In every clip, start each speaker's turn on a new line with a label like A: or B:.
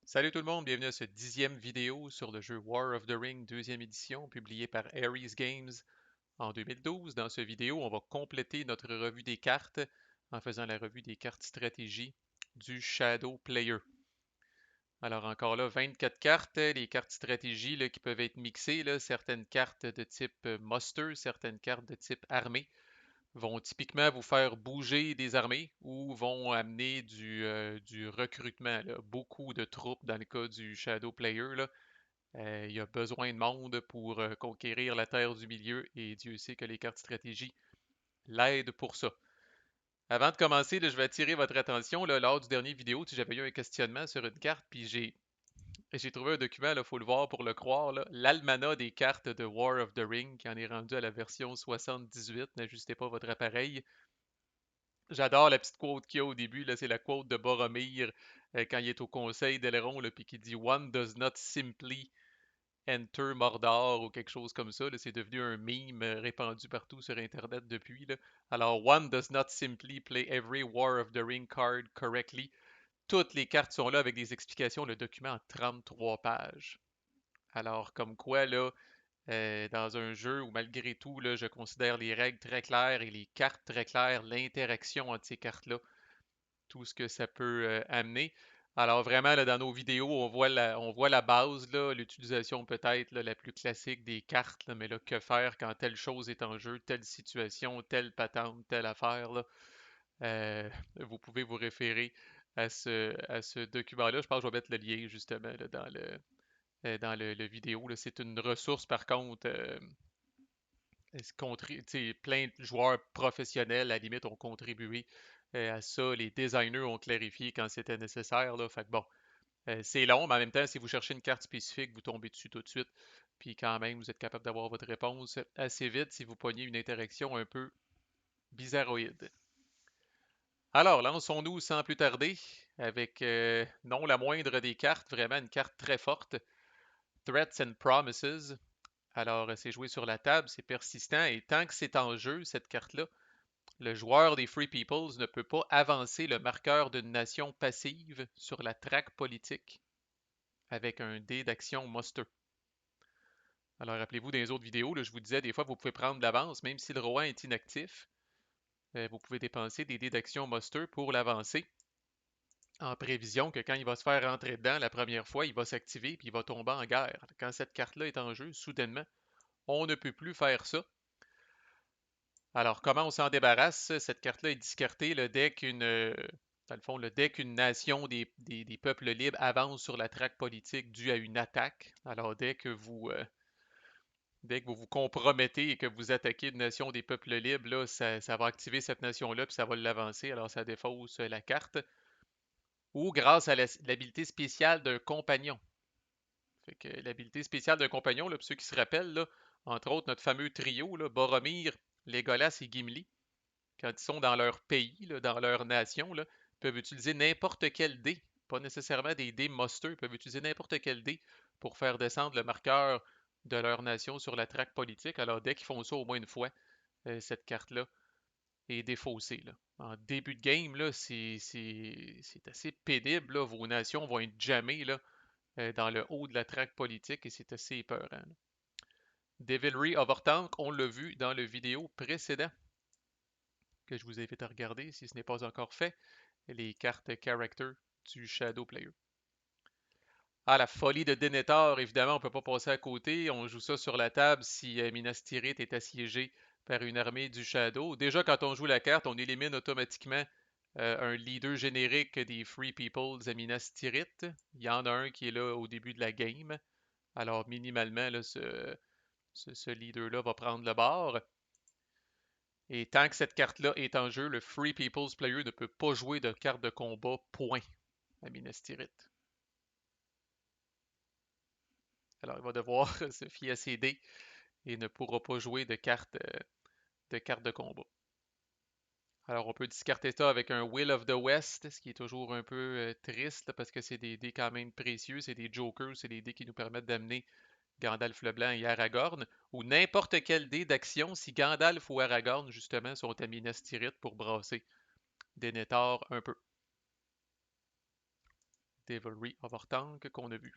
A: Salut tout le monde, bienvenue à cette 10e vidéo sur le jeu War of the Ring 2e édition, publié par Ares Games en 2012. Dans cette vidéo, on va compléter notre revue des cartes en faisant la revue des cartes stratégie du Shadow Player. Alors encore là, 24 cartes, les cartes stratégie là, qui peuvent être mixées, là, certaines cartes de type muster, certaines cartes de type armée vont typiquement vous faire bouger des armées ou vont amener du recrutement, là. Beaucoup de troupes dans le cas du Shadow Player, là. Il y a besoin de monde pour conquérir la Terre du Milieu et Dieu sait que les cartes stratégie l'aident pour ça. Avant de commencer, là, je vais attirer votre attention. Là, lors du dernier vidéo, j'avais eu un questionnement sur une carte, puis j'ai trouvé un document, il faut le voir pour le croire, là, l'almanach des cartes de War of the Ring, qui en est rendu à la version 78. N'ajustez pas votre appareil. J'adore la petite quote qu'il y a au début, là, c'est la quote de Boromir quand il est au conseil d'Elrond, là, puis qui dit One does not simply enter Mordor ou quelque chose comme ça. Là, c'est devenu un meme répandu partout sur Internet depuis. Là. Alors, One does not simply play every War of the Ring card correctly. Toutes les cartes sont là avec des explications, le document en 33 pages. Alors, comme quoi, là, dans un jeu où malgré tout, là, je considère les règles très claires et les cartes très claires, l'interaction entre ces cartes-là, tout ce que ça peut amener. Alors vraiment, là, dans nos vidéos, on voit la base, là, l'utilisation peut-être là, la plus classique des cartes, là, mais là, que faire quand telle chose est en jeu, telle situation, telle patente, telle affaire, là. Vous pouvez vous référer à ce document-là. Je pense que je vais mettre le lien justement là, dans le vidéo. Là. C'est une ressource, par contre, plein de joueurs professionnels, à la limite, ont contribué à ça. Les designers ont clarifié quand c'était nécessaire. Là. Fait que bon, c'est long, mais en même temps, si vous cherchez une carte spécifique, vous tombez dessus tout de suite. Puis quand même, vous êtes capable d'avoir votre réponse assez vite si vous pognez une interaction un peu bizarroïde. Alors, lançons-nous sans plus tarder avec non la moindre des cartes, vraiment une carte très forte, Threats and Promises. Alors, c'est joué sur la table, c'est persistant, et tant que c'est en jeu, cette carte-là, le joueur des Free Peoples ne peut pas avancer le marqueur d'une nation passive sur la traque politique avec un dé d'action muster. Alors rappelez-vous dans les autres vidéos, là, je vous disais des fois vous pouvez prendre de l'avance même si le roi est inactif. Vous pouvez dépenser des dés d'action muster pour l'avancer en prévision que quand il va se faire rentrer dedans la première fois, il va s'activer puis il va tomber en guerre. Quand cette carte-là est en jeu, soudainement, on ne peut plus faire ça. Alors, comment on s'en débarrasse? Cette carte-là est discartée le dès dans le fond, le dès qu'une nation des peuples libres avance sur la traque politique due à une attaque. Alors, dès que vous vous compromettez et que vous attaquez une nation des peuples libres, là, ça va activer cette nation-là puis ça va l'avancer. Alors, ça défausse la carte. Ou grâce à l'habilité spéciale d'un compagnon. Fait que l'habilité spéciale d'un compagnon, là, pour ceux qui se rappellent, là, entre autres, notre fameux trio, là, Boromir, Legolas et Gimli, quand ils sont dans leur pays, là, dans leur nation, là, peuvent utiliser n'importe quel dé, pas nécessairement des dés monsters, ils peuvent utiliser n'importe quel dé pour faire descendre le marqueur de leur nation sur la traque politique. Alors dès qu'ils font ça au moins une fois, cette carte-là est défaussée. Là. En début de game, là, c'est assez pénible. Là. Vos nations vont être jammées là, dans le haut de la traque politique et c'est assez épeurant. Là. Devilry Overtank, on l'a vu dans le vidéo précédent que je vous invite à regarder si ce n'est pas encore fait, les cartes character du Shadow Player. Ah, la folie de Denethor, évidemment, on ne peut pas passer à côté. On joue ça sur la table si Minas Tirith est assiégé par une armée du Shadow. Déjà, quand on joue la carte, on élimine automatiquement un leader générique des Free Peoples à Minas Tirith. Il y en a un qui est là au début de la game. Alors, minimalement, là, ce leader-là va prendre le bord. Et tant que cette carte-là est en jeu, le Free People's Player ne peut pas jouer de carte de combat, point, à Minas Tirith. Alors, il va devoir se fier à ses dés et ne pourra pas jouer de carte de combat. Alors, on peut discarter ça avec un Will of the West, ce qui est toujours un peu triste parce que c'est des dés quand même précieux, c'est des jokers, c'est des dés qui nous permettent d'amener Gandalf le Blanc et Aragorn, ou n'importe quel dé d'action si Gandalf ou Aragorn, justement, sont à Minas Tirith pour brasser Denethor un peu. Devilry of Orthanc qu'on a vu.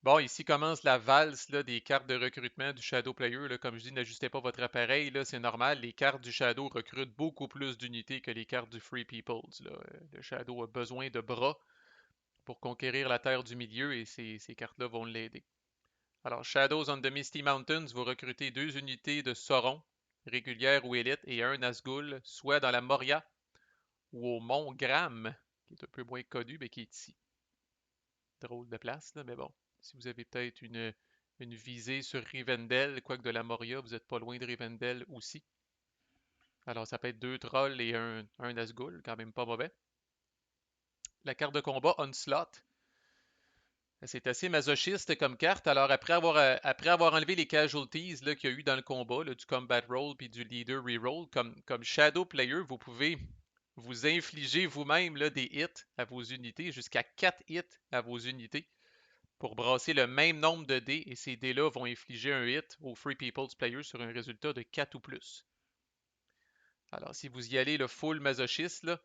A: Bon, ici commence la valse là, des cartes de recrutement du Shadow Player. Là. Comme je dis, n'ajustez pas votre appareil, là, c'est normal. Les cartes du Shadow recrutent beaucoup plus d'unités que les cartes du Free Peoples. Là. Le Shadow a besoin de bras pour conquérir la terre du milieu et ces cartes-là vont l'aider. Alors, Shadows on the Misty Mountains, vous recrutez 2 unités de Sauron, régulière ou élite, et un Nazgûl, soit dans la Moria ou au Mont Gram, qui est un peu moins connu, mais qui est ici. Drôle de place, là, mais bon. Si vous avez peut-être une visée sur Rivendell, quoique de la Moria, vous n'êtes pas loin de Rivendell aussi. Alors, ça peut être 2 trolls et un Nazgûl, quand même pas mauvais. La carte de combat Onslaught, c'est assez masochiste comme carte. Alors, après avoir enlevé les casualties qu'il y a eu dans le combat, là, du combat roll puis du leader reroll, comme Shadow Player, vous pouvez vous infliger vous-même des hits à vos unités, jusqu'à 4 hits à vos unités, pour brasser le même nombre de dés, et ces dés-là vont infliger un hit au Free People's Player sur un résultat de 4 ou plus. Alors, si vous y allez le full masochiste, là,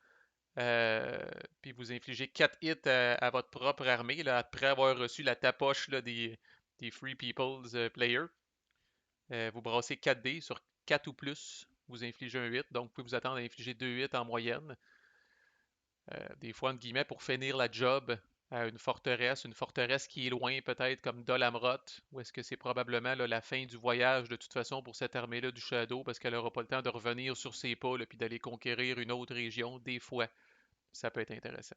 A: puis vous infligez 4 hits à votre propre armée là, après avoir reçu la tapoche là, des Free People's Player. Vous brassez 4 dés sur 4 ou plus. Vous infligez un 8, donc vous pouvez vous attendre à infliger 2 hits en moyenne. Des fois, entre guillemets, pour finir la job à une forteresse qui est loin peut-être comme Dol Amroth, ou est-ce que c'est probablement là, la fin du voyage de toute façon pour cette armée-là du Shadow, parce qu'elle n'aura pas le temps de revenir sur ses pas et d'aller conquérir une autre région, des fois. Ça peut être intéressant.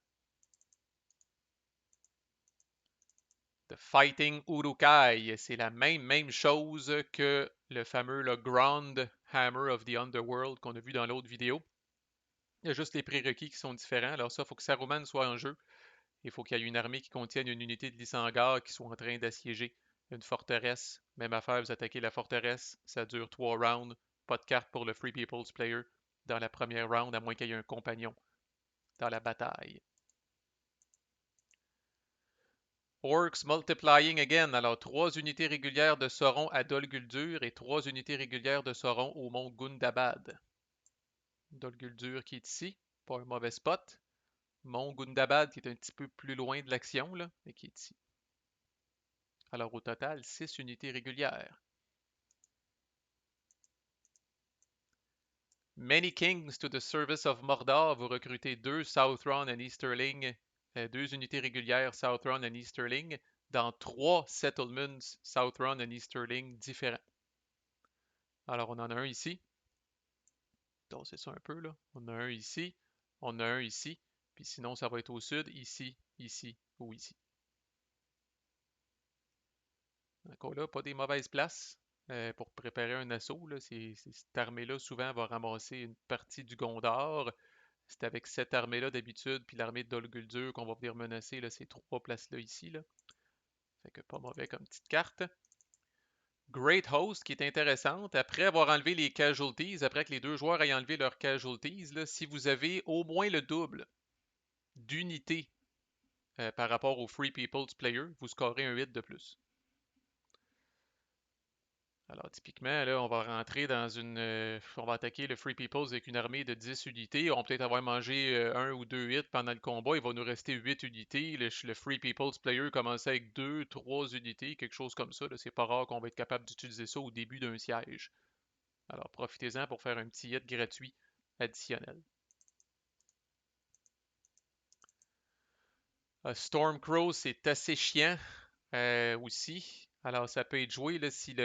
A: The Fighting Uruk-hai, c'est la même chose que le fameux le Grand Hammer of the Underworld qu'on a vu dans l'autre vidéo. Il y a juste les prérequis qui sont différents. Alors ça, il faut que Saruman soit en jeu. Il faut qu'il y ait une armée qui contienne une unité de Lysangar qui soit en train d'assiéger une forteresse. Même affaire, vous attaquez la forteresse, ça dure 3 rounds. Pas de carte pour le Free People's Player dans la première round, à moins qu'il y ait un compagnon dans la bataille. Orcs Multiplying Again. Alors, 3 unités régulières de Sauron à Dol Guldur et 3 unités régulières de Sauron au mont Gundabad. Dol Guldur qui est ici, pas un mauvais spot. Mont Gundabad qui est un petit peu plus loin de l'action, là, mais qui est ici. Alors, au total, 6 unités régulières. Many Kings to the Service of Mordor. Vous recrutez 2 Southron and Easterling, 2 unités régulières Southron and Easterling dans 3 settlements Southron and Easterling différents. Alors, on en a un ici. Donc, c'est ça un peu, là. On a un ici, on a un ici, puis sinon, ça va être au sud, ici, ici ou ici. Encore là, pas des mauvaises places pour préparer un assaut. Là. Cette armée-là, souvent, va ramasser une partie du Gondor. C'est avec cette armée-là d'habitude, puis l'armée de Dol Guldur qu'on va venir menacer là, ces 3 places-là ici. Là. Fait que pas mauvais comme petite carte. Great Host qui est intéressante. Après avoir enlevé les casualties, après que les 2 joueurs aient enlevé leurs casualties, là, si vous avez au moins le double d'unités par rapport au Free People's Player, vous scorez un 8 de plus. Alors, typiquement, là, on va rentrer dans on va attaquer le Free Peoples avec une armée de 10 unités. On va peut-être avoir mangé 1 ou 2 hits pendant le combat. Il va nous rester 8 unités. Le Free People's Player commençait avec 2, 3 unités, quelque chose comme ça. C'est pas rare qu'on va être capable d'utiliser ça au début d'un siège. Alors, profitez-en pour faire un petit hit gratuit additionnel. Stormcrow, c'est assez chiant aussi. Alors, ça peut être joué là, si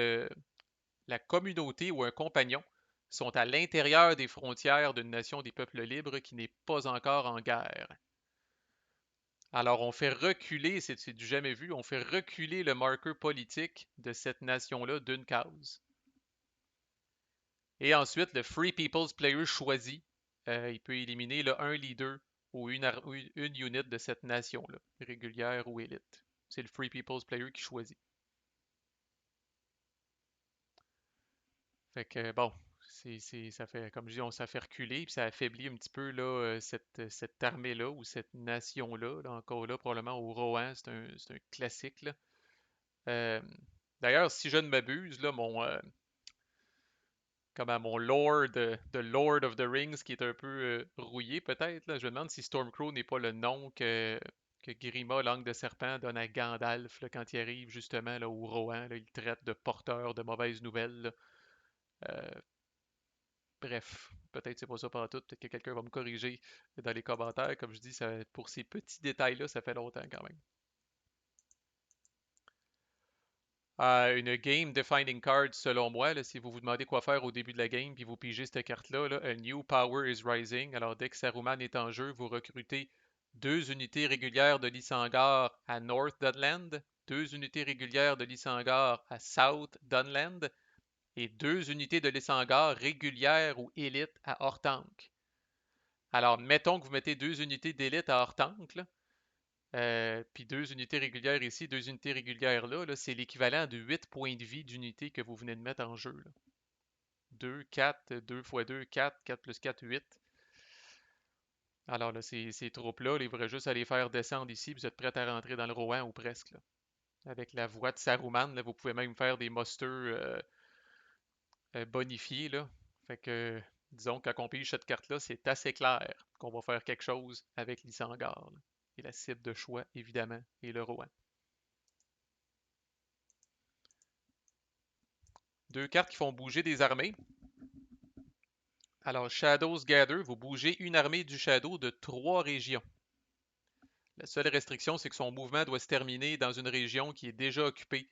A: la communauté ou un compagnon sont à l'intérieur des frontières d'une nation des peuples libres qui n'est pas encore en guerre. Alors on fait reculer, c'est du jamais vu, on fait reculer le marqueur politique de cette nation-là d'une case. Et ensuite, le Free People's Player choisit, il peut éliminer un leader ou une unit de cette nation-là, régulière ou élite. C'est le Free People's Player qui choisit. Fait que bon, ça fait, comme je dis, ça fait reculer, puis ça affaiblit un petit peu là, cette armée-là ou cette nation-là. Là, encore là, probablement au Rohan, c'est un classique. Là. Euh, D'ailleurs, si je ne m'abuse, là, comme à mon lore de Lord of the Rings qui est un peu rouillé peut-être, là. Je me demande si Stormcrow n'est pas le nom que Grima, langue de serpent, donne à Gandalf là, quand il arrive justement là, au Rohan. Là, il traite de porteur de mauvaises nouvelles. Là. Euh, Bref, peut-être c'est pas ça tout. Peut-être que quelqu'un va me corriger dans les commentaires. Comme je dis, pour ces petits détails-là, ça fait longtemps quand même. Une game defining card, selon moi, là, si vous vous demandez quoi faire au début de la game, puis vous pigez cette carte-là, là, A New Power is Rising. Alors, dès que Saruman est en jeu, vous recrutez 2 unités régulières de Lysangar à North Dunland, 2 unités régulières de Lysangar à South Dunland, et 2 unités de Lysangar régulières ou élites à Orthanc. Alors, mettons que vous mettez 2 unités d'élite à Orthanc, là, puis 2 unités régulières ici, 2 unités régulières là, là, c'est l'équivalent de 8 points de vie d'unité que vous venez de mettre en jeu. Là. 2, 4, 2 x 2, 4, 4 plus 4, 8. Alors là, ces troupes-là, il faudrait juste aller faire descendre ici, vous êtes prêts à rentrer dans le Rohan ou presque. Là. Avec la voix de Saruman, là, vous pouvez même faire des musters bonifiés. Là. Fait que, disons, quand on pige cette carte-là, c'est assez clair qu'on va faire quelque chose avec l'Isengard. Là. Et la cible de choix, évidemment, est le Rohan. 2 cartes qui font bouger des armées. Alors, Shadows Gather, vous bougez une armée du Shadow de 3 régions. La seule restriction, c'est que son mouvement doit se terminer dans une région qui est déjà occupée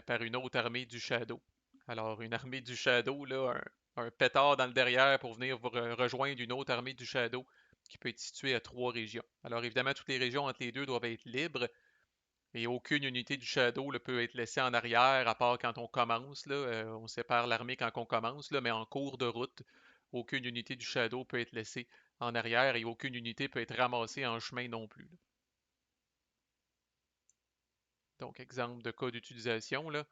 A: par une autre armée du Shadow. Alors, une armée du Shadow, là, un pétard dans le derrière pour venir vous rejoindre une autre armée du Shadow qui peut être située à 3 régions. Alors, évidemment, toutes les régions entre les deux doivent être libres et aucune unité du Shadow là, peut être laissée en arrière, à part quand on commence. Là, on sépare l'armée quand on commence, là, mais en cours de route, aucune unité du Shadow peut être laissée en arrière et aucune unité peut être ramassée en chemin non plus. Là. Donc, exemple de cas d'utilisation, là,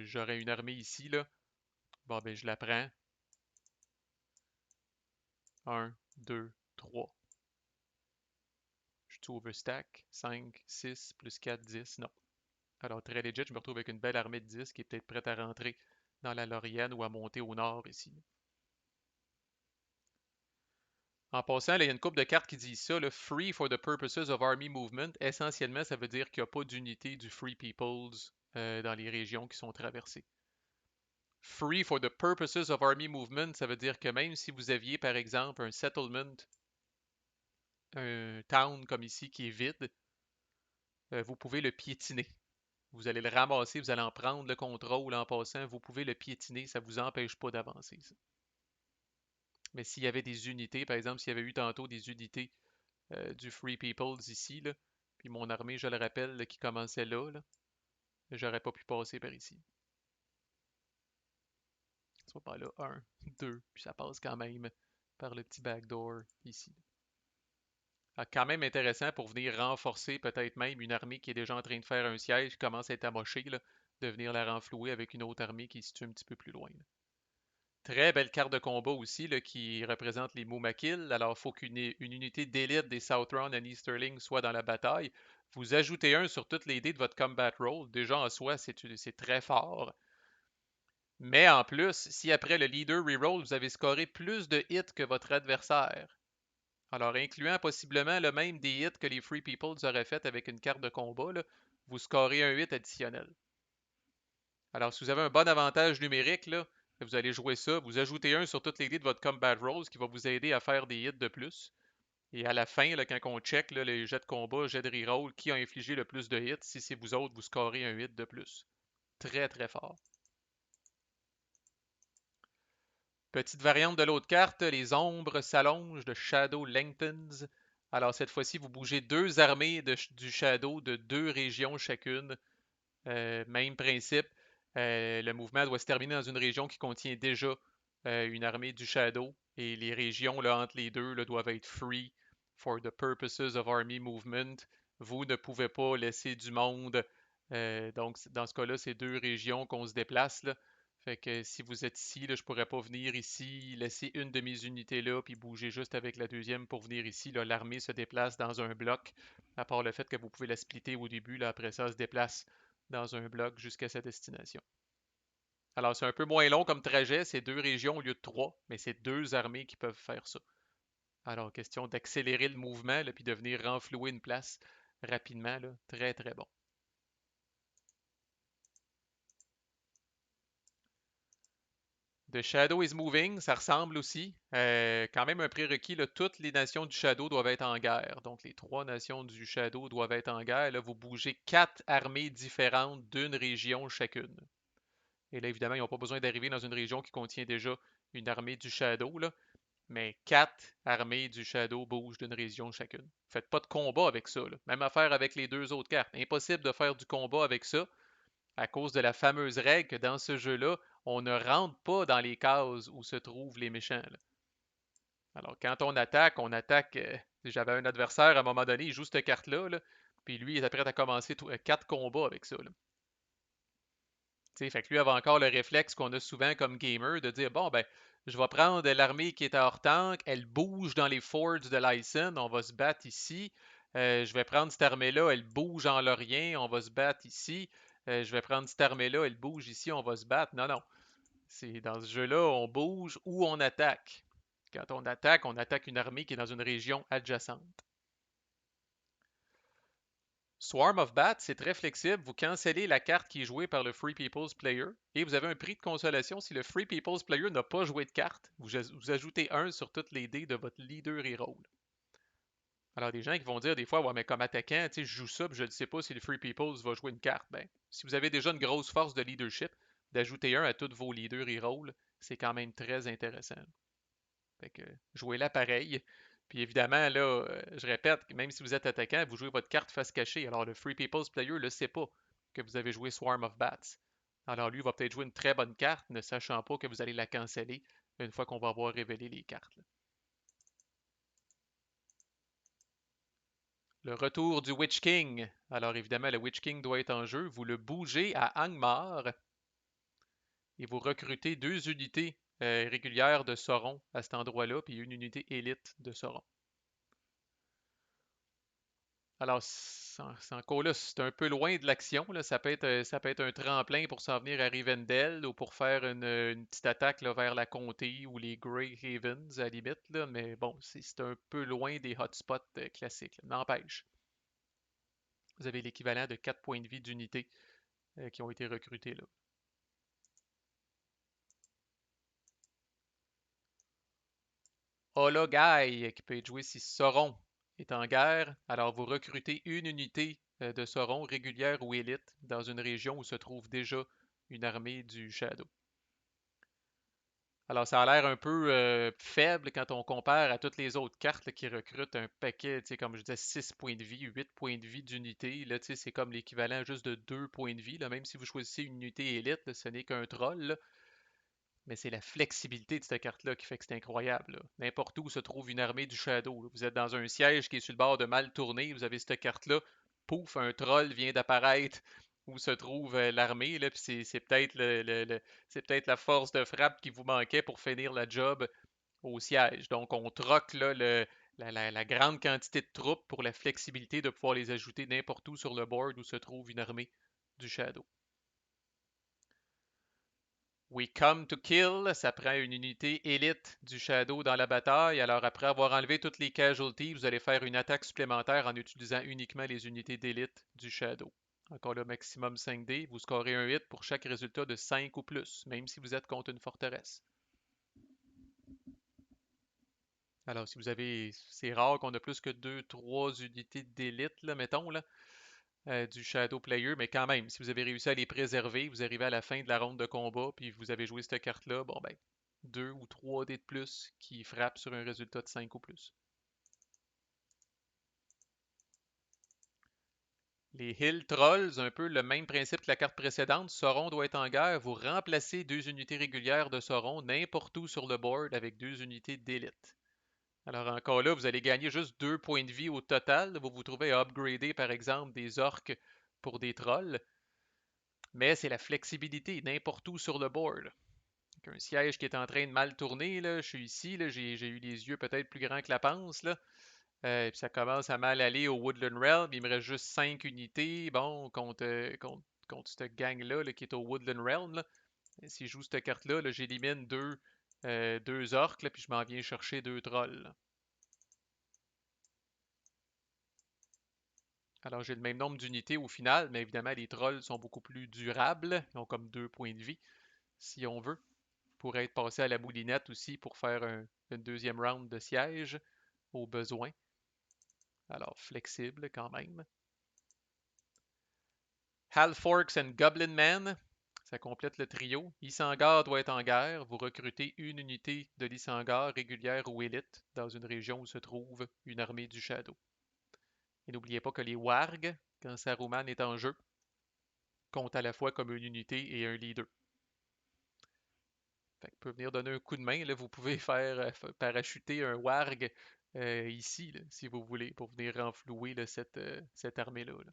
A: j'aurais une armée ici. Là. Bon, ben, je la prends. 1, 2, 3. Je suis overstack. 5, 6, plus 4, 10. Non. Alors, très legit, je me retrouve avec une belle armée de 10 qui est peut-être prête à rentrer dans la Lorienne ou à monter au nord ici. En passant, là, il y a une couple de cartes qui disent ça, le Free for the purposes of army movement. Essentiellement, ça veut dire qu'il n'y a pas d'unité du Free Peoples dans les régions qui sont traversées. Free for the purposes of army movement, ça veut dire que même si vous aviez, par exemple, un settlement, un town comme ici qui est vide, vous pouvez le piétiner. Vous allez le ramasser, vous allez en prendre le contrôle en passant, vous pouvez le piétiner, ça ne vous empêche pas d'avancer. Mais s'il y avait des unités, par exemple, s'il y avait eu tantôt des unités du Free Peoples ici, là, puis mon armée, je le rappelle, là, qui commençait là, j'aurais pas pu passer par ici. Soit par là, 1, 2, puis ça passe quand même par le petit backdoor ici. Quand même intéressant pour venir renforcer peut-être même une armée qui est déjà en train de faire un siège, qui commence à être amochée, là, de venir la renflouer avec une autre armée qui est située un petit peu plus loin. Là. Très belle carte de combat aussi là, qui représente les Mumakil. Alors, il faut qu'une unité d'élite des Southron et Easterling soit dans la bataille. Vous ajoutez un sur toutes les dés de votre combat roll. Déjà en soi, c'est très fort. Mais en plus, si après le leader reroll, vous avez scoré plus de hits que votre adversaire, alors incluant possiblement le même des hits que les Free Peoples auraient fait avec une carte de combat, là, vous scorez un hit additionnel. Alors, si vous avez un bon avantage numérique, là, vous allez jouer ça, vous ajoutez un sur toutes les dés de votre combat rolls qui va vous aider à faire des hits de plus. Et à la fin, là, quand on check là, les jets de combat, jets de reroll, qui a infligé le plus de hits, si c'est vous autres, vous scorez un hit de plus. Très très fort. Petite variante de l'autre carte, les ombres s'allongent, de Shadow Lengthens. Alors cette fois-ci, vous bougez 2 armées du Shadow de 2 régions chacune. Même principe. Le mouvement doit se terminer dans une région qui contient déjà une armée du Shadow. Et les régions là, entre les deux là, doivent être free for the purposes of army movement. Vous ne pouvez pas laisser du monde. Donc, dans ce cas-là, c'est 2 régions qu'on se déplace. Là. Fait que si vous êtes ici, là, je pourrais pas venir ici, laisser une de mes unités là, puis bouger juste avec la deuxième pour venir ici. L'armée se déplace dans un bloc, à part le fait que vous pouvez la splitter au début, là, après ça, elle se déplace dans un bloc jusqu'à sa destination. Alors, c'est un peu moins long comme trajet, c'est 2 régions au lieu de 3, mais c'est 2 armées qui peuvent faire ça. Alors, question d'accélérer le mouvement, là, puis de venir renflouer une place rapidement, là. Très, très bon. The Shadow is Moving, ça ressemble aussi. Quand même un prérequis, là, toutes les nations du Shadow doivent être en guerre. Donc, les 3 nations du Shadow doivent être en guerre. Là, vous bougez 4 armées différentes d'une région chacune. Et là, évidemment, ils n'ont pas besoin d'arriver dans une région qui contient déjà une armée du Shadow, là, mais 4 armées du Shadow bougent d'une région chacune. Faites pas de combat avec ça, là. Même affaire avec les 2 autres cartes. Impossible de faire du combat avec ça à cause de la fameuse règle que dans ce jeu-là, on ne rentre pas dans les cases où se trouvent les méchants, là. Alors, quand on attaque. J'avais un adversaire à un moment donné, il joue cette carte-là, là, puis lui, il est prêt à commencer 4 combats avec ça, là. T'sais, fait que lui avait encore le réflexe qu'on a souvent comme gamer de dire bon ben je vais prendre l'armée qui est à hors tank, elle bouge dans les forts de Lyson, on va se battre ici. Je vais prendre cette armée-là, elle bouge en Lorien, on va se battre ici. Je vais prendre cette armée-là, elle bouge ici, on va se battre. Non, non. C'est dans ce jeu-là, on bouge ou on attaque. Quand on attaque une armée qui est dans une région adjacente. Swarm of Bats, c'est très flexible. Vous cancellez la carte qui est jouée par le Free People's Player et vous avez un prix de consolation si le Free People's Player n'a pas joué de carte. Vous ajoutez 1 sur toutes les dés de votre leader et rôle. Alors, des gens qui vont dire des fois, ouais, mais comme attaquant, tu sais, je joue ça, puis je ne sais pas si le Free People's va jouer une carte. Ben, si vous avez déjà une grosse force de leadership, d'ajouter 1 à tous vos leaders et rôles, c'est quand même très intéressant. Fait que jouez-la pareil. Puis évidemment, là, je répète, même si vous êtes attaquant, vous jouez votre carte face cachée. Alors le Free People's Player ne le sait pas que vous avez joué Swarm of Bats. Alors lui va peut-être jouer une très bonne carte, ne sachant pas que vous allez la canceller une fois qu'on va avoir révélé les cartes, là. Le retour du Witch King. Alors évidemment, le Witch King doit être en jeu. Vous le bougez à Angmar et vous recrutez 2 unités régulières de Sauron à cet endroit-là, puis une unité élite de Sauron. Alors, encore là, c'est un peu loin de l'action, là. Ça peut être un tremplin pour s'en venir à Rivendell ou pour faire une petite attaque là, vers la comté ou les Grey Havens à la limite, là. Mais bon, c'est un peu loin des hotspots classiques, là. N'empêche, vous avez l'équivalent de 4 points de vie d'unités qui ont été recrutés là. Hologai, qui peut être joué si Sauron est en guerre. Alors, vous recrutez une unité de Sauron régulière ou élite dans une région où se trouve déjà une armée du Shadow. Alors, ça a l'air un peu faible quand on compare à toutes les autres cartes là, qui recrutent un paquet, tu sais, comme je disais, 6 points de vie, 8 points de vie d'unité. Là, tu sais, c'est comme l'équivalent juste de 2 points de vie. Là, même si vous choisissez une unité élite, là, ce n'est qu'un troll, là. Mais c'est la flexibilité de cette carte-là qui fait que c'est incroyable, là. N'importe où se trouve une armée du Shadow, là. Vous êtes dans un siège qui est sur le bord de mal tourner, vous avez cette carte-là, pouf, un troll vient d'apparaître où se trouve l'armée, là, puis c'est peut-être c'est peut-être la force de frappe qui vous manquait pour finir la job au siège. Donc on troque là, la grande quantité de troupes pour la flexibilité de pouvoir les ajouter n'importe où sur le board où se trouve une armée du Shadow. We come to kill, ça prend une unité élite du Shadow dans la bataille. Alors après avoir enlevé toutes les casualties, vous allez faire une attaque supplémentaire en utilisant uniquement les unités d'élite du Shadow. Encore le maximum 5D, vous scorez un hit pour chaque résultat de 5 ou plus, même si vous êtes contre une forteresse. Alors si vous avez, c'est rare qu'on a plus que 2, 3 unités d'élite, là, mettons, là, du Shadow Player, mais quand même, si vous avez réussi à les préserver, vous arrivez à la fin de la ronde de combat, puis vous avez joué cette carte-là, bon ben, 2 ou 3 dés de plus qui frappent sur un résultat de 5 ou plus. Les Hill Trolls, un peu le même principe que la carte précédente. Sauron doit être en guerre. Vous remplacez 2 unités régulières de Sauron n'importe où sur le board avec 2 unités d'élite. Alors encore là, vous allez gagner juste 2 points de vie au total. Vous vous trouvez à upgrader par exemple des orques pour des trolls. Mais c'est la flexibilité n'importe où sur le board. Donc, un siège qui est en train de mal tourner, là, je suis ici, là, j'ai eu les yeux peut-être plus grands que la panse, là. Puis ça commence à mal aller au Woodland Realm. Il me reste juste 5 unités, bon, contre cette gang-là là, qui est au Woodland Realm, là. Si je joue cette carte-là, là, j'élimine deux orques, là, puis je m'en viens chercher deux trolls, là. Alors j'ai le même nombre d'unités au final, mais évidemment les trolls sont beaucoup plus durables. Ils ont comme 2 points de vie, si on veut. Pourrait être passé à la moulinette aussi pour faire une deuxième round de siège au besoin. Alors flexible quand même. Halforks and Goblin Man, ça complète le trio. Isengard doit être en guerre. Vous recrutez une unité de l'Isengard régulière ou élite dans une région où se trouve une armée du Shadow. Et n'oubliez pas que les wargs, quand Saruman est en jeu, comptent à la fois comme une unité et un leader. Fait que peut venir donner un coup de main. Là, vous pouvez faire parachuter un warg ici, là, si vous voulez, pour venir renflouer là, cette armée-là. Là.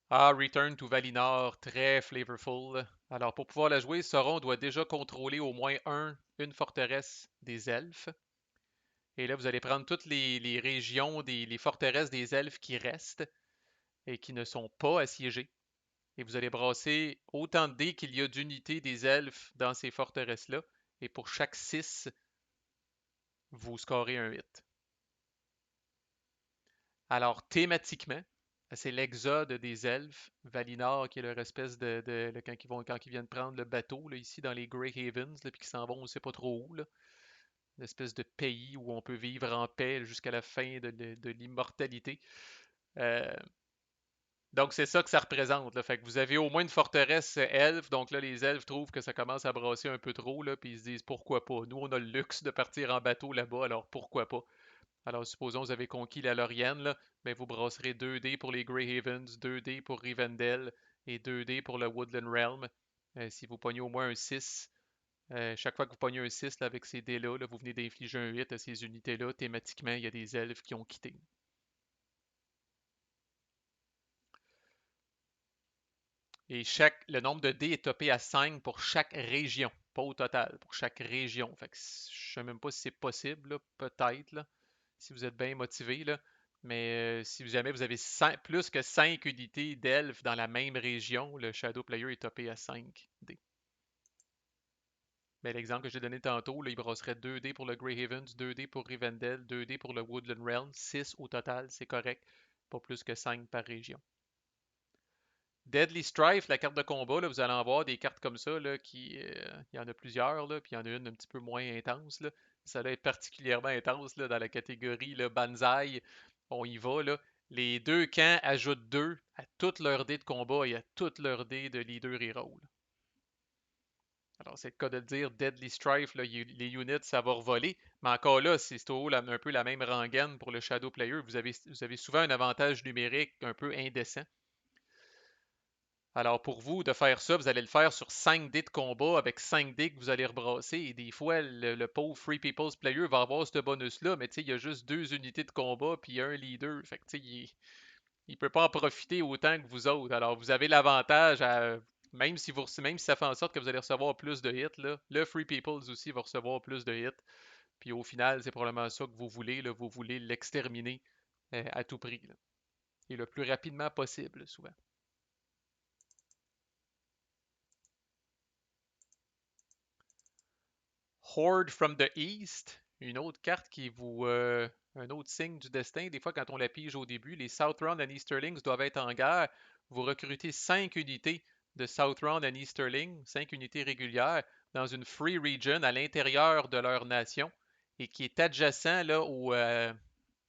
A: Ah, Return to Valinor, très flavorful. Alors, pour pouvoir la jouer, Sauron doit déjà contrôler au moins une forteresse des elfes. Et là, vous allez prendre toutes les régions, les forteresses des elfes qui restent et qui ne sont pas assiégées. Et vous allez brasser autant de dés qu'il y a d'unités des elfes dans ces forteresses-là. Et pour chaque 6, vous scorez un 8. Alors, thématiquement, c'est l'exode des elfes, Valinor, qui est leur espèce quand ils viennent prendre le bateau, là, ici, dans les Grey Havens, là, puis qu'ils s'en vont, on ne sait pas trop où, là. Une espèce de pays où on peut vivre en paix jusqu'à la fin de l'immortalité. Euh, donc, c'est ça que ça représente, là. Fait que vous avez au moins une forteresse elfe, donc là, les elfes trouvent que ça commence à brasser un peu trop, là, puis ils se disent pourquoi pas. Nous, on a le luxe de partir en bateau là-bas, alors pourquoi pas. Alors, supposons que vous avez conquis la Lorienne, là, ben vous brasserez 2 dés pour les Grey Havens, 2 dés pour Rivendell et 2 dés pour le Woodland Realm. Si vous pognez au moins un 6, chaque fois que vous pognez un 6 là, avec ces dés-là, là, vous venez d'infliger un 8 à ces unités-là. Thématiquement, il y a des elfes qui ont quitté. Et le nombre de dés est topé à 5 pour chaque région, pas au total, pour chaque région. Fait que je sais même pas si c'est possible, là, peut-être, là, si vous êtes bien motivé, là. Mais si jamais vous avez plus que 5 unités d'elfes dans la même région, le Shadow Player est topé à 5 dés. Mais l'exemple que j'ai donné tantôt, là, il brasserait 2 dés pour le Grey Havens, 2 dés pour Rivendell, 2 dés pour le Woodland Realm, 6 au total, c'est correct, pas plus que 5 par région. Deadly Strife, la carte de combat, là, vous allez en voir des cartes comme ça, là, il y en a plusieurs, là, puis il y en a une un petit peu moins intense. Là. Ça là, est particulièrement intense là, dans la catégorie là, Banzai. On y va. Là. Les deux camps ajoutent 2 à toutes leurs dés de combat et à toutes leurs dés de leader hero. Là. Alors, c'est le cas de le dire, Deadly Strife, là, les units, ça va revoler. Mais encore là, c'est un peu la même rengaine pour le Shadow Player. Vous avez souvent un avantage numérique un peu indécent. Alors, pour vous, de faire ça, vous allez le faire sur 5 dés de combat avec 5 dés que vous allez rebrasser. Et des fois, le pauvre Free People's Player va avoir ce bonus-là, mais tu sais, il y a juste 2 unités de combat puis un leader. Fait que tu sais, il peut pas en profiter autant que vous autres. Alors, vous avez l'avantage même si ça fait en sorte que vous allez recevoir plus de hits, là, le Free People's aussi va recevoir plus de hits. Puis au final, c'est probablement ça que vous voulez. Là, vous voulez l'exterminer à tout prix. Là, et le plus rapidement possible, souvent. Horde from the East, une autre carte qui vous. Un autre signe du destin. Des fois, quand on la pige au début, les Southround and Easterlings doivent être en guerre. Vous recrutez 5 unités de Southround and Easterling, 5 unités régulières, dans une free region à l'intérieur de leur nation et qui est adjacent là,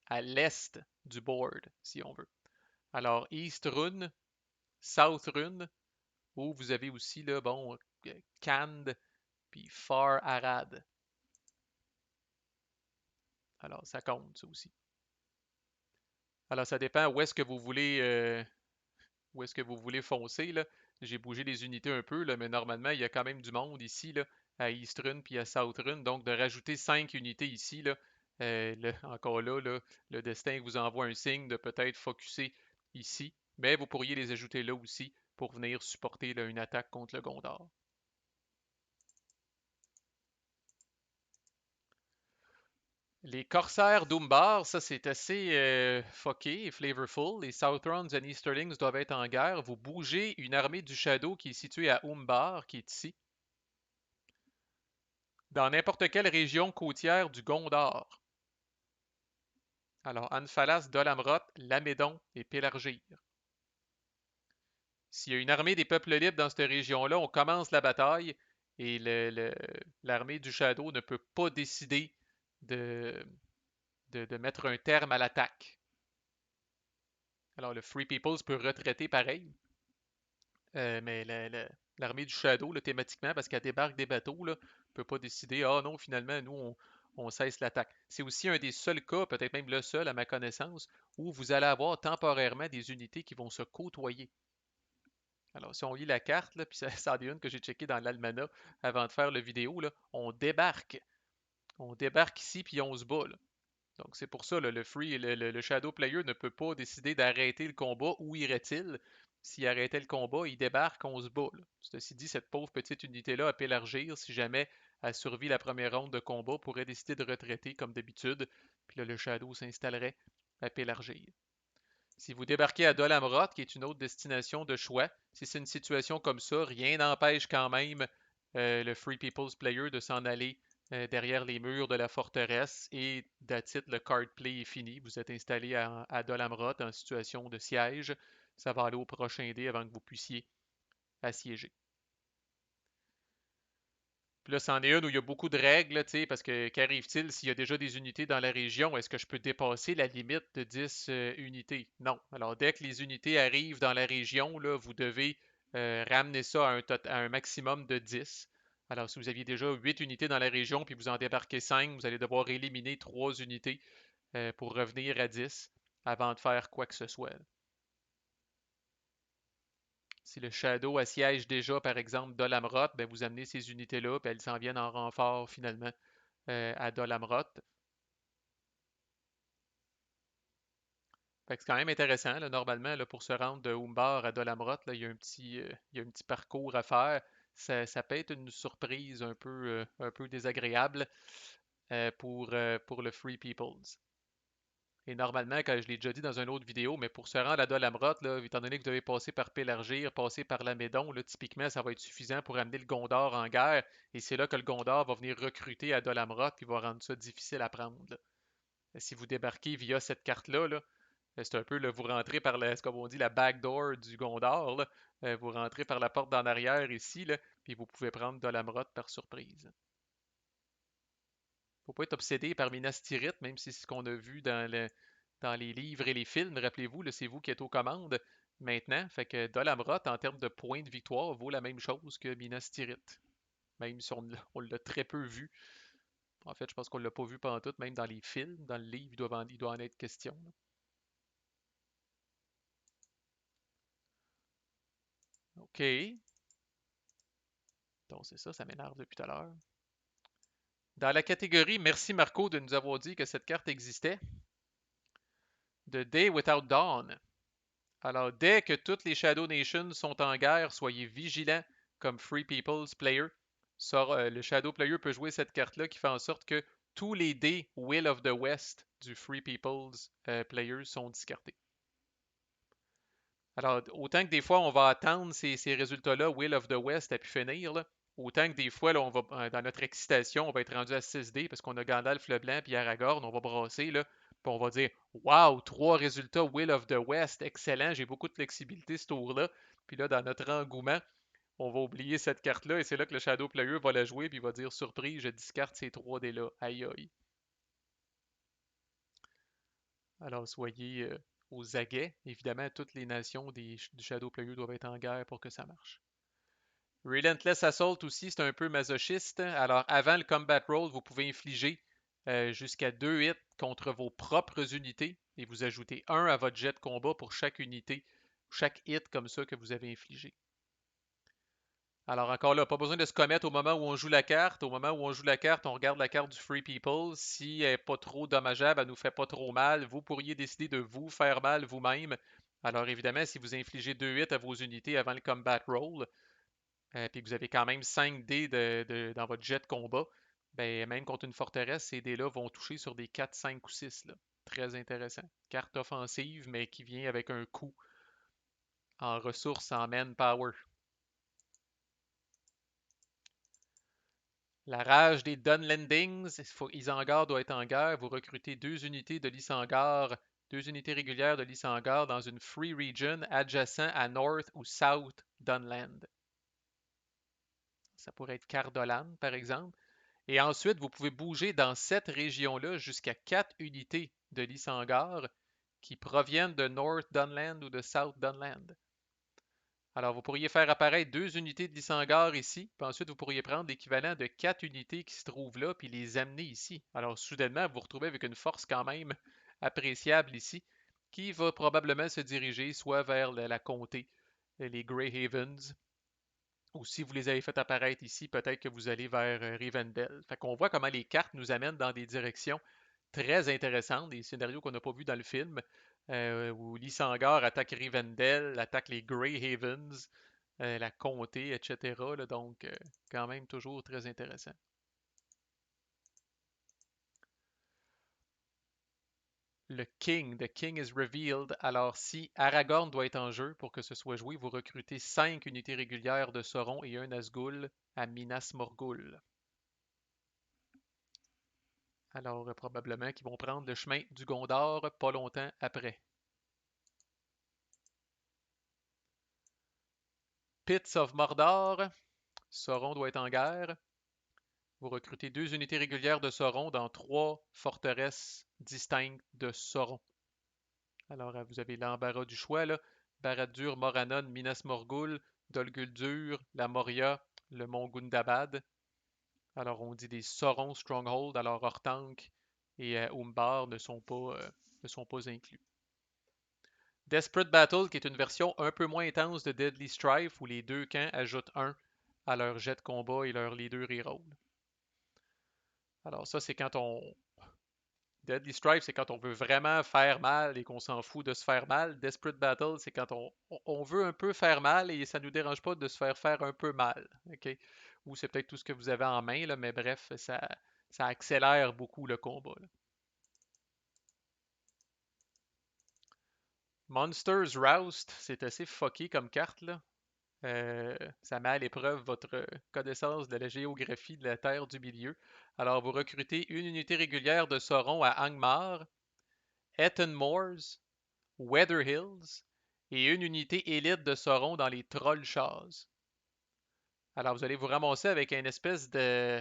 A: à l'est du board, si on veut. Alors, East Rune, South Rune, où vous avez aussi, là, bon, Kand puis Far Arad. Alors, ça compte, ça aussi. Alors, ça dépend où est-ce que vous voulez foncer, là. J'ai bougé les unités un peu, là, mais normalement, il y a quand même du monde ici, là, à Eastrun puis à Southern. Donc, de rajouter 5 unités ici, là, encore là, le destin vous envoie un signe de peut-être focuser ici. Mais vous pourriez les ajouter là aussi pour venir supporter là, une attaque contre le Gondor. Les corsaires d'Umbar, ça c'est assez fucké et flavorful. Les Southrons et Easterlings doivent être en guerre. Vous bougez une armée du Shadow qui est située à Umbar, qui est ici, dans n'importe quelle région côtière du Gondor. Alors, Anphalas, Dol Lamédon et Pélargir. S'il y a une armée des peuples libres dans cette région-là, on commence la bataille et l'armée du Shadow ne peut pas décider de, de mettre un terme à l'attaque. Alors, le Free Peoples peut retraiter pareil, mais l'armée du Shadow, là, thématiquement, parce qu'elle débarque des bateaux, ne peut pas décider, ah non, finalement, nous, on cesse l'attaque. C'est aussi un des seuls cas, peut-être même le seul à ma connaissance, où vous allez avoir temporairement des unités qui vont se côtoyer. Alors, si on lit la carte, là, puis ça en est une que j'ai checkée dans l'Almanach avant de faire la vidéo, là, on débarque. On débarque ici, puis on se bat. Là. Donc, c'est pour ça, là, le Shadow Player ne peut pas décider d'arrêter le combat. Où irait-il? S'il arrêtait le combat, il débarque, on se bat. Là. Ceci dit, cette pauvre petite unité-là, à pélargir, si jamais elle survit la première ronde de combat, pourrait décider de retraiter comme d'habitude. Puis là, le Shadow s'installerait à pélargir. Si vous débarquez à Dol Amroth, qui est une autre destination de choix, si c'est une situation comme ça, rien n'empêche quand même le Free People's Player de s'en aller derrière les murs de la forteresse et that's it, le card play est fini. Vous êtes installé à Dol Amroth en situation de siège. Ça va aller au prochain dé avant que vous puissiez assiéger. Puis là, c'en est une où il y a beaucoup de règles, tu sais, parce que qu'arrive-t-il s'il y a déjà des unités dans la région? Est-ce que je peux dépasser la limite de 10 unités? Non. Alors, dès que les unités arrivent dans la région, là, vous devez ramener ça à un maximum de 10. Alors, si vous aviez déjà 8 unités dans la région, puis vous en débarquez 5, vous allez devoir éliminer 3 unités pour revenir à 10 avant de faire quoi que ce soit. Si le Shadow assiège déjà, par exemple, Dolamrot, ben vous amenez ces unités-là, puis elles s'en viennent en renfort finalement à Dolamrot. Fait que c'est quand même intéressant, là, normalement, là, pour se rendre de Umbar à Dolamrot, là, il y a un petit parcours à faire. Ça peut être une surprise un peu désagréable pour le Free Peoples. Et normalement, quand je l'ai déjà dit dans une autre vidéo, mais pour se rendre à Dolamrot, là, étant donné que vous devez passer par Pélargir, passer par Lamédon, là, typiquement, ça va être suffisant pour amener le Gondor en guerre. Et c'est là que le Gondor va venir recruter à Dolamrot, qui va rendre ça difficile à prendre. Là. Si vous débarquez via cette carte-là, là, c'est un peu, là, vous rentrez par la, comme on dit, la backdoor du Gondor. Là. Vous rentrez par la porte d'en arrière ici, là, puis vous pouvez prendre Dolamrot par surprise. Faut pas être obsédé par Minas Tirith, même si c'est ce qu'on a vu dans les livres et les films. Rappelez-vous, là, c'est vous qui êtes aux commandes maintenant. Fait que Dol Amroth, en termes de points de victoire, vaut la même chose que Minas Tirith. Même si on l'a très peu vu. En fait, je pense qu'on l'a pas vu pendant tout, même dans les films, dans le livre, il doit en être question. Là. OK. Donc c'est ça, ça m'énerve depuis tout à l'heure. Dans la catégorie, merci Marco de nous avoir dit que cette carte existait. The Day Without Dawn. Alors, dès que toutes les Shadow Nations sont en guerre, soyez vigilants comme Free People's Player. Le Shadow Player peut jouer cette carte-là qui fait en sorte que tous les dés Will of the West du Free People's Player sont discardés. Alors, autant que des fois, on va attendre ces résultats-là, Will of the West a pu finir, là, autant que des fois, là, on va, dans notre excitation, on va être rendu à 6D parce qu'on a Gandalf le Blanc puis Aragorn, on va brasser, là, puis on va dire Wow, trois résultats Will of the West, excellent, j'ai beaucoup de flexibilité ce tour-là. Puis là, dans notre engouement, on va oublier cette carte-là et c'est là que le Shadow Player va la jouer puis il va dire Surprise, je discarte ces trois dés-là. Aïe aïe. Alors soyez aux aguets. Évidemment, toutes les nations du Shadow Player doivent être en guerre pour que ça marche. Relentless Assault aussi, c'est un peu masochiste. Alors, avant le combat roll, vous pouvez infliger jusqu'à 2 hits contre vos propres unités et vous ajoutez 1 à votre jet de combat pour chaque unité, chaque hit comme ça que vous avez infligé. Alors encore là, pas besoin de se commettre au moment où on joue la carte. Au moment où on joue la carte, on regarde la carte du Free People. Si elle n'est pas trop dommageable, elle nous fait pas trop mal, vous pourriez décider de vous faire mal vous-même. Alors évidemment, si vous infligez 2 hits à vos unités avant le combat roll, puis que vous avez quand même 5 dés dans votre jet de combat, Ben, même contre une forteresse, ces dés-là vont toucher sur des 4, 5 ou 6, là. Très intéressant. Carte offensive, mais qui vient avec un coût en ressources, en manpower. La rage des Dunlendings, Isengard doit être en guerre. Vous recrutez 2 unités de l'Isengard, 2 unités régulières de l'Isengard dans une free region adjacent à North ou South Dunland. Ça pourrait être Cardolan, par exemple. Et ensuite, vous pouvez bouger dans cette région-là jusqu'à 4 unités de l'Isengard qui proviennent de North Dunland ou de South Dunland. Alors, vous pourriez faire apparaître 2 unités de Lissangar ici, puis ensuite vous pourriez prendre l'équivalent de 4 unités qui se trouvent là, puis les amener ici. Alors, soudainement, vous vous retrouvez avec une force quand même appréciable ici, qui va probablement se diriger soit vers la comté, les Grey Havens, ou si vous les avez fait apparaître ici, peut-être que vous allez vers Rivendell. Fait qu'on voit comment les cartes nous amènent dans des directions très intéressantes, des scénarios qu'on n'a pas vus dans le film, où Lysanger attaque Rivendell, attaque les Grey Havens, la comté, etc. Là, donc, quand même toujours très intéressant. Le King, the King is revealed. Alors, si Aragorn doit être en jeu pour que ce soit joué, vous recrutez 5 unités régulières de Sauron et un Nazgûl à Minas Morgul. Alors, probablement qu'ils vont prendre le chemin du Gondor pas longtemps après. Pits of Mordor. Sauron doit être en guerre. Vous recrutez 2 unités régulières de Sauron dans 3 forteresses distinctes de Sauron. Alors, vous avez l'embarras du choix, là. Barad-dûr, Morannon, Minas Morgul, Dol Guldur, la Moria, le mont Gundabad. Alors, on dit des Sauron Stronghold, alors Orthanc et Umbar ne sont pas inclus. Desperate Battle, qui est une version un peu moins intense de Deadly Strife, où les 2 camps ajoutent 1 à leur jet de combat et leur leader reroll. Alors ça, c'est quand on... Deadly Strife, c'est quand on veut vraiment faire mal et qu'on s'en fout de se faire mal. Desperate Battle, c'est quand on veut un peu faire mal et ça ne nous dérange pas de se faire un peu mal. Okay? Ou c'est peut-être tout ce que vous avez en main, là, mais bref, ça accélère beaucoup le combat. Là. Monsters Roust, c'est assez fucké comme carte. Là. Ça met à l'épreuve votre connaissance de la géographie de la Terre du Milieu. Alors, vous recrutez 1 unité régulière de Sauron à Angmar, Eton Moors, Weather Hills et 1 unité élite de Sauron dans les Trollshaws. Alors, vous allez vous ramasser avec une espèce de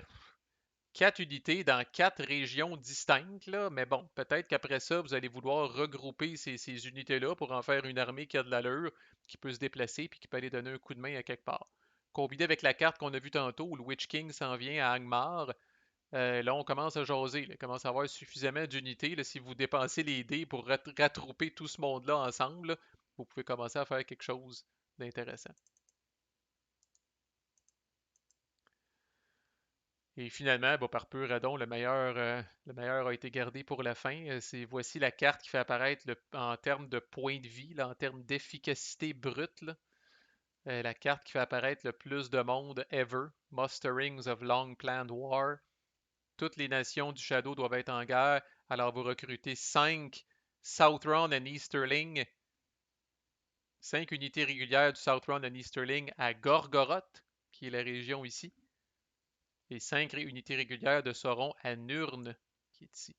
A: 4 unités dans 4 régions distinctes, là, mais bon, peut-être qu'après ça, vous allez vouloir regrouper ces unités-là pour en faire une armée qui a de l'allure, qui peut se déplacer puis qui peut aller donner un coup de main à quelque part. Combiné avec la carte qu'on a vue tantôt, où le Witch King s'en vient à Angmar, là, on commence à jaser. Là, il commence à avoir suffisamment d'unités. Si vous dépensez les dés pour rattrouper tout ce monde-là ensemble, là, vous pouvez commencer à faire quelque chose d'intéressant. Et finalement, bah, par pur radon, le meilleur a été gardé pour la fin. Voici la carte qui fait apparaître en termes de points de vie, là, en termes d'efficacité brute, là, la carte qui fait apparaître le plus de monde ever. Musterings of Long Planned War. Toutes les nations du Shadow doivent être en guerre. Alors vous recrutez 5 Southron and Easterling, 5 unités régulières du Southron and Easterling à Gorgoroth, qui est la région ici, et 5 unités régulières de Sauron à Nurn, qui est ici.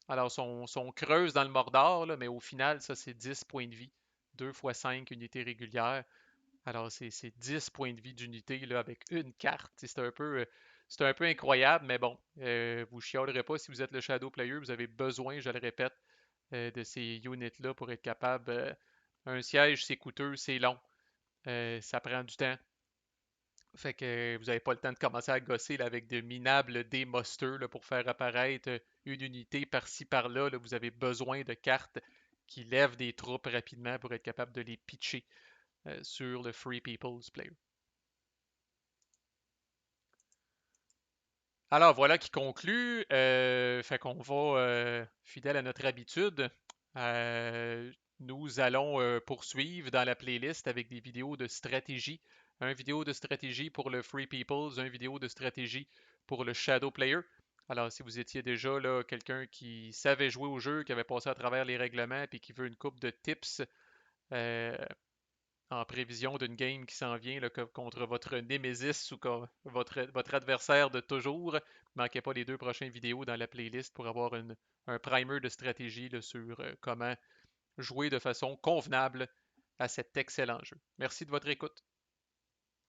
A: Alors, son creuse dans le Mordor, là, mais au final, ça, c'est 10 points de vie. 2 fois 5 unités régulières. Alors, c'est 10 points de vie d'unité là, avec une carte. C'est un peu incroyable, mais bon, vous chialerez pas si vous êtes le Shadow Player. Vous avez besoin, je le répète, de ces units-là pour être capable. Un siège, c'est coûteux, c'est long. Ça prend du temps. Fait que vous n'avez pas le temps de commencer à gosser là, avec de minables démosters pour faire apparaître une unité par-ci par-là. Là. Vous avez besoin de cartes qui lèvent des troupes rapidement pour être capable de les pitcher sur le Free People's Player. Alors voilà qui conclut. Fait qu'on va, fidèle à notre habitude, nous allons poursuivre dans la playlist avec des vidéos de stratégie un vidéo de stratégie pour le Free Peoples, un vidéo de stratégie pour le Shadow Player. Alors, si vous étiez déjà là, quelqu'un qui savait jouer au jeu, qui avait passé à travers les règlements et qui veut une coupe de tips euh, en prévision d'une game qui s'en vient là, contre votre Nemesis ou votre adversaire de toujours, ne manquez pas les 2 prochaines vidéos dans la playlist pour avoir un primer de stratégie là, sur comment jouer de façon convenable à cet excellent jeu. Merci de votre écoute.